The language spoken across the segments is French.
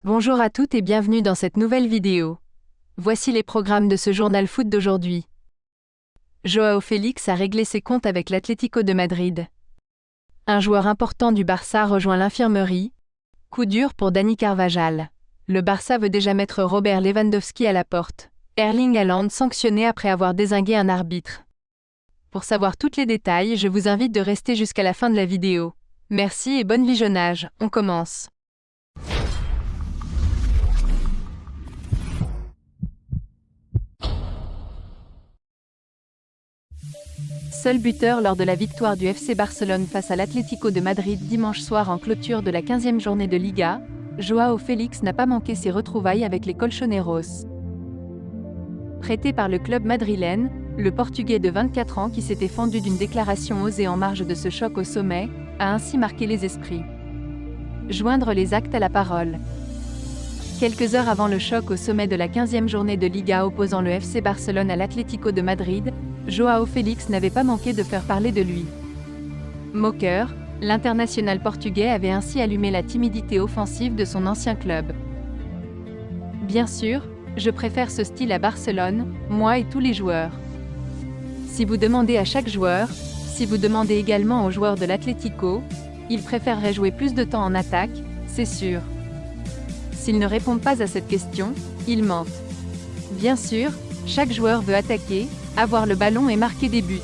Bonjour à toutes et bienvenue dans cette nouvelle vidéo. Voici les programmes de ce journal foot d'aujourd'hui. Joao Félix a réglé ses comptes avec l'Atlético de Madrid. Un joueur important du Barça rejoint l'infirmerie. Coup dur pour Dani Carvajal. Le Barça veut déjà mettre Robert Lewandowski à la porte. Erling Haaland sanctionné après avoir dézingué un arbitre. Pour savoir tous les détails, je vous invite de rester jusqu'à la fin de la vidéo. Merci et bon visionnage, on commence. Seul buteur lors de la victoire du FC Barcelone face à l'Atlético de Madrid dimanche soir en clôture de la 15e journée de Liga, Joao Félix n'a pas manqué ses retrouvailles avec les Colchoneros. Prêté par le club madrilène, le Portugais de 24 ans qui s'était fendu d'une déclaration osée en marge de ce choc au sommet, a ainsi marqué les esprits. Joindre les actes à la parole. Quelques heures avant le choc au sommet de la 15e journée de Liga opposant le FC Barcelone à l'Atlético de Madrid, Joao Félix n'avait pas manqué de faire parler de lui. Moqueur, l'international portugais avait ainsi allumé la timidité offensive de son ancien club. Bien sûr, je préfère ce style à Barcelone, moi et tous les joueurs. Si vous demandez à chaque joueur, si vous demandez également aux joueurs de l'Atlético, ils préféreraient jouer plus de temps en attaque, c'est sûr. S'ils ne répondent pas à cette question, ils mentent. Bien sûr, chaque joueur veut attaquer, avoir le ballon et marquer des buts.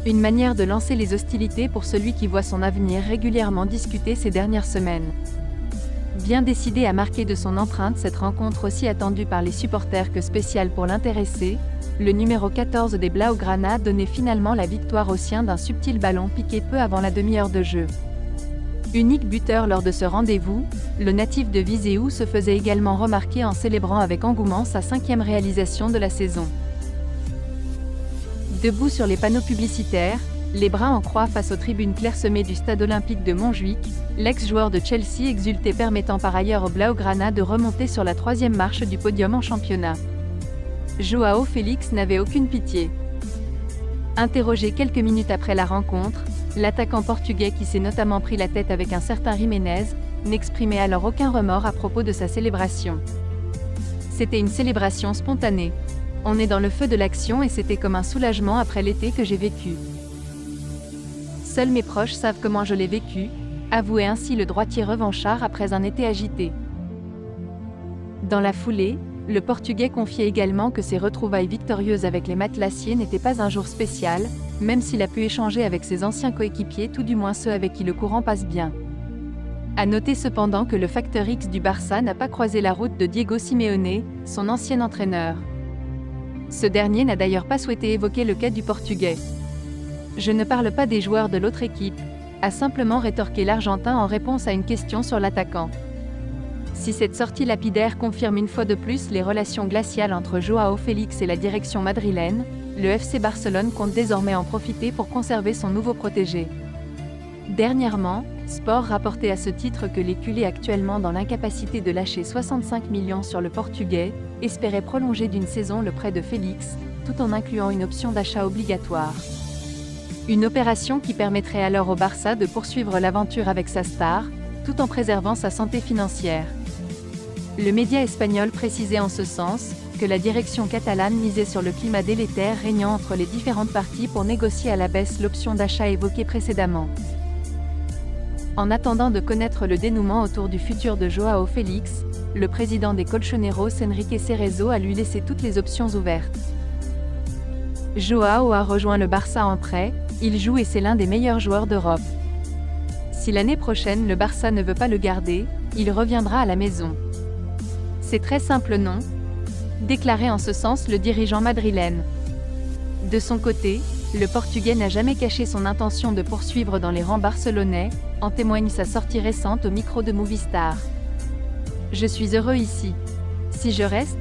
Une manière de lancer les hostilités pour celui qui voit son avenir régulièrement discuté ces dernières semaines. Bien décidé à marquer de son empreinte cette rencontre aussi attendue par les supporters que spéciale pour l'intéressé, le numéro 14 des Blaugrana donnait finalement la victoire aux siens d'un subtil ballon piqué peu avant la demi-heure de jeu. Unique buteur lors de ce rendez-vous, le natif de Viseu se faisait également remarquer en célébrant avec engouement sa 5e réalisation de la saison. Debout sur les panneaux publicitaires, les bras en croix face aux tribunes clairsemées du stade olympique de Montjuïc, l'ex-joueur de Chelsea exultait permettant par ailleurs aux Blaugrana de remonter sur la 3e marche du podium en championnat. Joao Félix n'avait aucune pitié. Interrogé quelques minutes après la rencontre, l'attaquant portugais qui s'est notamment pris la tête avec un certain Jiménez, n'exprimait alors aucun remords à propos de sa célébration. C'était une célébration spontanée. On est dans le feu de l'action et c'était comme un soulagement après l'été que j'ai vécu. Seuls mes proches savent comment je l'ai vécu, avouait ainsi le droitier revanchard après un été agité. Dans la foulée, le Portugais confiait également que ses retrouvailles victorieuses avec les Matelassiers n'étaient pas un jour spécial, même s'il a pu échanger avec ses anciens coéquipiers, tout du moins ceux avec qui le courant passe bien. À noter cependant que le facteur X du Barça n'a pas croisé la route de Diego Simeone, son ancien entraîneur. Ce dernier n'a d'ailleurs pas souhaité évoquer le cas du Portugais. Je ne parle pas des joueurs de l'autre équipe, a simplement rétorqué l'Argentin en réponse à une question sur l'attaquant. Si cette sortie lapidaire confirme une fois de plus les relations glaciales entre Joao Félix et la direction madrilène, le FC Barcelone compte désormais en profiter pour conserver son nouveau protégé. Dernièrement, Sport rapportait à ce titre que les culés actuellement dans l'incapacité de lâcher 65 millions sur le Portugais, espéraient prolonger d'une saison le prêt de Félix, tout en incluant une option d'achat obligatoire. Une opération qui permettrait alors au Barça de poursuivre l'aventure avec sa star, tout en préservant sa santé financière. Le média espagnol précisait en ce sens que la direction catalane misait sur le climat délétère régnant entre les différentes parties pour négocier à la baisse l'option d'achat évoquée précédemment. En attendant de connaître le dénouement autour du futur de Joao Félix, le président des Colchoneros Enrique Cerezo a lui laissé toutes les options ouvertes. Joao a rejoint le Barça en prêt, il joue et c'est l'un des meilleurs joueurs d'Europe. Si l'année prochaine le Barça ne veut pas le garder, il reviendra à la maison. C'est très simple, non ? Déclarait en ce sens le dirigeant madrilène. De son côté, le Portugais n'a jamais caché son intention de poursuivre dans les rangs barcelonais, en témoigne sa sortie récente au micro de Movistar. Je suis heureux ici. Si je reste ?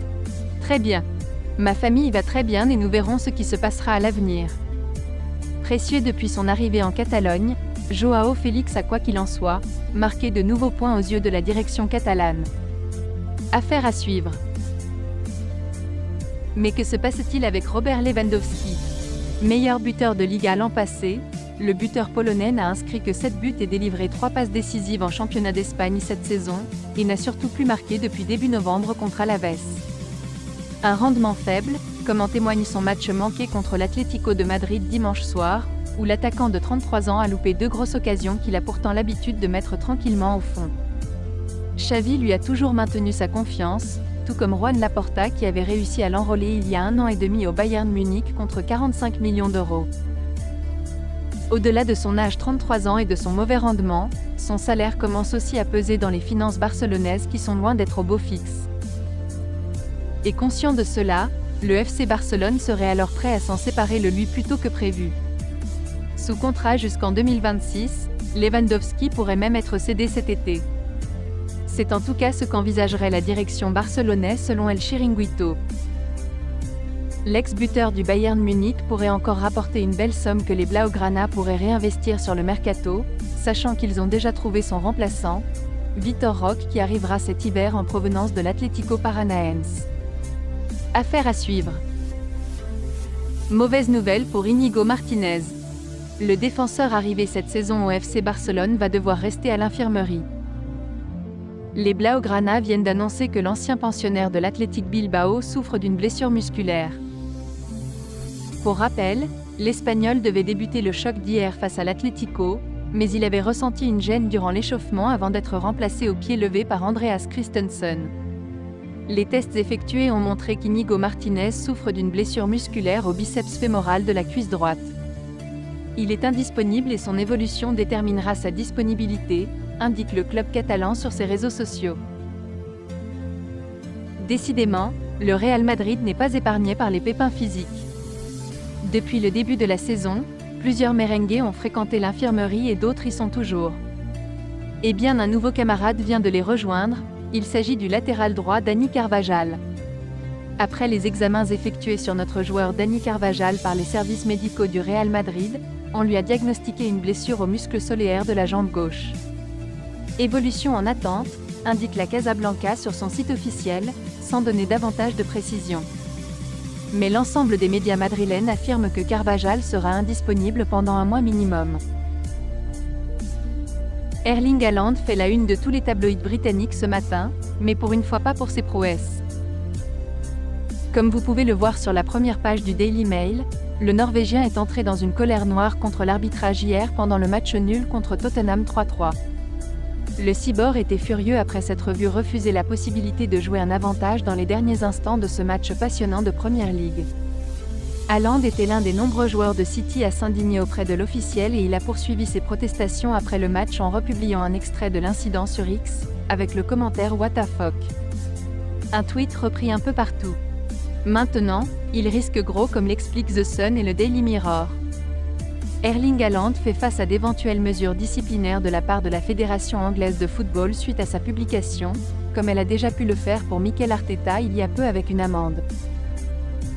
Très bien. Ma famille va très bien et nous verrons ce qui se passera à l'avenir. Précieux depuis son arrivée en Catalogne, Joao Félix a quoi qu'il en soit, marqué de nouveaux points aux yeux de la direction catalane. Affaire à suivre. Mais que se passe-t-il avec Robert Lewandowski ? Meilleur buteur de Liga l'an passé, le buteur polonais n'a inscrit que 7 buts et délivré 3 passes décisives en championnat d'Espagne cette saison, et n'a surtout plus marqué depuis début novembre contre Alaves. Un rendement faible, comme en témoigne son match manqué contre l'Atlético de Madrid dimanche soir, où l'attaquant de 33 ans a loupé 2 grosses occasions qu'il a pourtant l'habitude de mettre tranquillement au fond. Xavi lui a toujours maintenu sa confiance, tout comme Juan Laporta qui avait réussi à l'enrôler il y a 1 an et demi au Bayern Munich contre 45 millions d'euros. Au-delà de son âge 33 ans et de son mauvais rendement, son salaire commence aussi à peser dans les finances barcelonaises qui sont loin d'être au beau fixe. Et conscient de cela, le FC Barcelone serait alors prêt à s'en séparer lui plus tôt que prévu. Sous contrat jusqu'en 2026, Lewandowski pourrait même être cédé cet été. C'est en tout cas ce qu'envisagerait la direction barcelonaise selon El Chiringuito. L'ex-buteur du Bayern Munich pourrait encore rapporter une belle somme que les Blaugrana pourraient réinvestir sur le mercato, sachant qu'ils ont déjà trouvé son remplaçant, Vitor Roque qui arrivera cet hiver en provenance de l'Atlético Paranaense. Affaire à suivre. Mauvaise nouvelle pour Íñigo Martínez. Le défenseur arrivé cette saison au FC Barcelone va devoir rester à l'infirmerie. Les Blaugrana viennent d'annoncer que l'ancien pensionnaire de l'Athletic Bilbao souffre d'une blessure musculaire. Pour rappel, l'Espagnol devait débuter le choc d'hier face à l'Atlético, mais il avait ressenti une gêne durant l'échauffement avant d'être remplacé au pied levé par Andreas Christensen. Les tests effectués ont montré qu'Íñigo Martínez souffre d'une blessure musculaire au biceps fémoral de la cuisse droite. Il est indisponible et son évolution déterminera sa disponibilité, indique le club catalan sur ses réseaux sociaux. Décidément, le Real Madrid n'est pas épargné par les pépins physiques. Depuis le début de la saison, plusieurs merengues ont fréquenté l'infirmerie et d'autres y sont toujours. Et bien un nouveau camarade vient de les rejoindre, il s'agit du latéral droit Dani Carvajal. Après les examens effectués sur notre joueur Dani Carvajal par les services médicaux du Real Madrid, on lui a diagnostiqué une blessure au muscle solaire de la jambe gauche. Évolution en attente, indique la Casablanca sur son site officiel, sans donner davantage de précision. Mais l'ensemble des médias madrilènes affirment que Carvajal sera indisponible pendant un mois minimum. Erling Haaland fait la une de tous les tabloïds britanniques ce matin, mais pour une fois pas pour ses prouesses. Comme vous pouvez le voir sur la première page du Daily Mail, le Norvégien est entré dans une colère noire contre l'arbitrage hier pendant le match nul contre Tottenham 3-3. Le Cibor était furieux après s'être vu refuser la possibilité de jouer un avantage dans les derniers instants de ce match passionnant de Premier League. Haaland était l'un des nombreux joueurs de City à s'indigner auprès de l'officiel et il a poursuivi ses protestations après le match en republiant un extrait de l'incident sur X, avec le commentaire What the fuck. Un tweet repris un peu partout. Maintenant, il risque gros comme l'explique The Sun et le Daily Mirror. Erling Haaland fait face à d'éventuelles mesures disciplinaires de la part de la Fédération anglaise de football suite à sa publication, comme elle a déjà pu le faire pour Mikel Arteta il y a peu avec une amende.